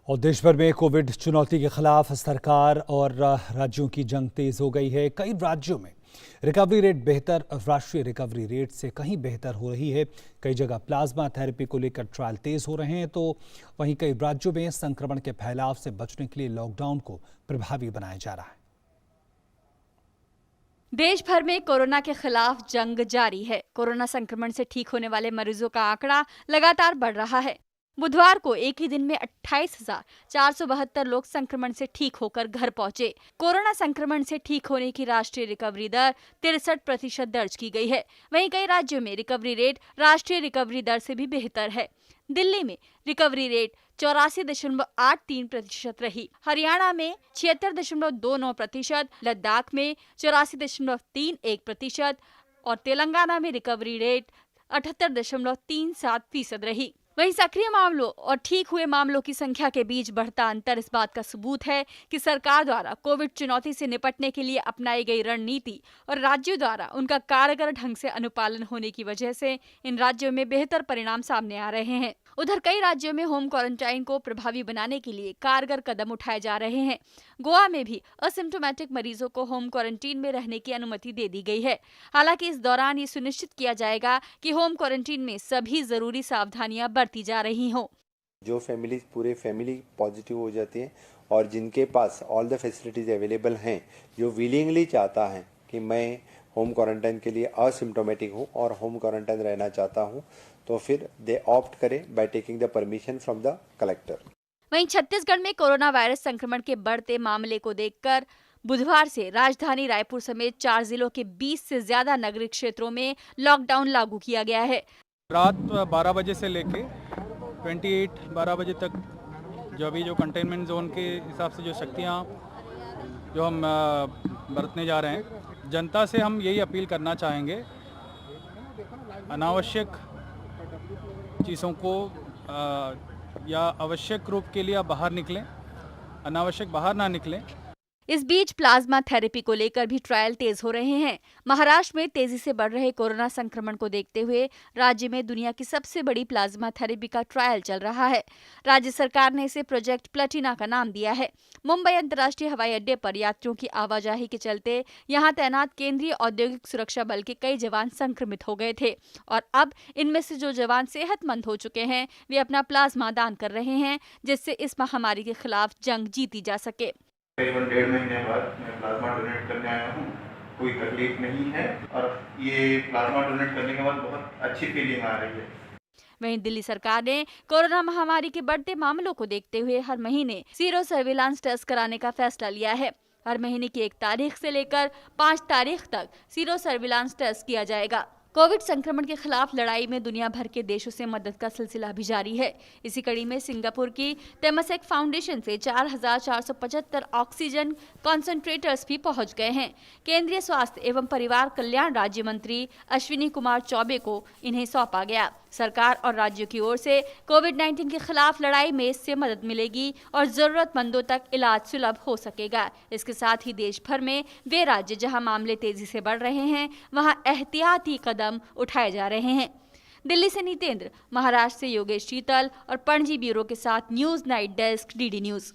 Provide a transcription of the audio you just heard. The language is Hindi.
और देश भर में कोविड चुनौती के खिलाफ सरकार और राज्यों की जंग तेज हो गई है। कई राज्यों में रिकवरी रेट बेहतर राष्ट्रीय रिकवरी रेट से कहीं बेहतर हो रही है। कई जगह प्लाज्मा थेरेपी को लेकर ट्रायल तेज हो रहे हैं, तो वहीं कई राज्यों में संक्रमण के फैलाव से बचने के लिए लॉकडाउन को प्रभावी बनाया जा रहा है। देश भर में कोरोना के खिलाफ जंग जारी है। कोरोना संक्रमण से ठीक होने वाले मरीजों का आंकड़ा लगातार बढ़ रहा है। बुधवार को एक ही दिन में 28,472 लोग संक्रमण से ठीक होकर घर पहुंचे। कोरोना संक्रमण से ठीक होने की राष्ट्रीय रिकवरी दर 63% दर्ज की गई है। वहीं कई राज्यों में रिकवरी रेट राष्ट्रीय रिकवरी दर से भी बेहतर है। दिल्ली में रिकवरी रेट 84.83% रही, हरियाणा में 76.29%, लद्दाख में 84.31% और तेलंगाना में रिकवरी रेट 78.37% रही। वहीं सक्रिय मामलों और ठीक हुए मामलों की संख्या के बीच बढ़ता अंतर इस बात का सबूत है कि सरकार द्वारा कोविड चुनौती से निपटने के लिए अपनाई गई रणनीति और राज्यों द्वारा उनका कारगर ढंग से अनुपालन होने की वजह से इन राज्यों में बेहतर परिणाम सामने आ रहे हैं। उधर कई राज्यों में होम क्वारंटाइन को प्रभावी बनाने के लिए कारगर कदम उठाए जा रहे हैं। गोवा में भी असिम्प्टोमेटिक मरीजों को होम क्वारंटीन में रहने की अनुमति दे दी गई है। हालांकि इस दौरान ये सुनिश्चित किया जाएगा कि होम क्वारंटीन में सभी जरूरी सावधानियां बरती जा रही हो। जो पूरे फैमिली पॉजिटिव हो जाती है और जिनके पास ऑल द फैसिलिटीज अवेलेबल हैं, जो विलिंगली चाहता है कि मैं होम क्वारंटाइन के लिए असिम्प्टोमेटिक हूँ और होम क्वारंटाइन रहना चाहता हूँ, तो फिर दे ऑप्ट करें by taking the permission from the collector. वहीं छत्तीसगढ़ में कोरोना वायरस संक्रमण के बढ़ते मामले को देखकर बुधवार से राजधानी रायपुर समेत 4 जिलों के 20 से ज्यादा नगरीय क्षेत्रों में लॉकडाउन लागू किया गया है। रात 12 बजे से लेके 12 बजे तक जो कंटेनमेंट जोन के हिसाब से जो शक्तियाँ जो हम बरतने जा रहे हैं, जनता से हम यही अपील करना चाहेंगे, अनावश्यक चीज़ों को या आवश्यक रूप के लिए बाहर निकलें, अनावश्यक बाहर ना निकलें। इस बीच प्लाज्मा थेरेपी को लेकर भी ट्रायल तेज हो रहे हैं। महाराष्ट्र में तेजी से बढ़ रहे कोरोना संक्रमण को देखते हुए राज्य में दुनिया की सबसे बड़ी प्लाज्मा थेरेपी का ट्रायल चल रहा है। राज्य सरकार ने इसे प्रोजेक्ट प्लेटिना का नाम दिया है। मुंबई अंतर्राष्ट्रीय हवाई अड्डे पर यात्रियों की आवाजाही के चलते यहां तैनात केंद्रीय औद्योगिक सुरक्षा बल के कई जवान संक्रमित हो गए थे और अब इनमें से जो जवान सेहतमंद हो चुके हैं वे अपना प्लाज्मा दान कर रहे हैं, जिससे इस महामारी के खिलाफ जंग जीती जा सके। करीबन 1.5 महीने बाद मैं प्लाज्मा डोनेट करने आया हूँ। कोई तकलीफ नहीं है और ये प्लाज्मा डोनेट करने के बाद बहुत अच्छी फीलिंग आ रही है। वहीं दिल्ली सरकार ने कोरोना महामारी के बढ़ते मामलों को देखते हुए हर महीने सीरो सर्विलांस टेस्ट कराने का फैसला लिया है। हर महीने की 1 तारीख से लेकर 5 तारीख तक सीरो सर्विलांस टेस्ट किया जाएगा। कोविड संक्रमण के खिलाफ लड़ाई में दुनिया भर के देशों से मदद का सिलसिला भी जारी है। इसी कड़ी में सिंगापुर की तेमासेक फाउंडेशन से 4,475 ऑक्सीजन कॉन्सेंट्रेटर्स भी पहुंच गए हैं। केंद्रीय स्वास्थ्य एवं परिवार कल्याण राज्य मंत्री अश्विनी कुमार चौबे को इन्हें सौंपा गया। सरकार और राज्यों की ओर से कोविड-19 के खिलाफ लड़ाई में इससे मदद मिलेगी और जरूरतमंदों तक इलाज सुलभ हो सकेगा। इसके साथ ही देश भर में वे राज्य जहां मामले तेजी से बढ़ रहे हैं, वहां एहतियाती कदम उठाए जा रहे हैं। दिल्ली से नितेंद्र, महाराष्ट्र से योगेश शीतल और पणजी ब्यूरो के साथ news night desk, DD news.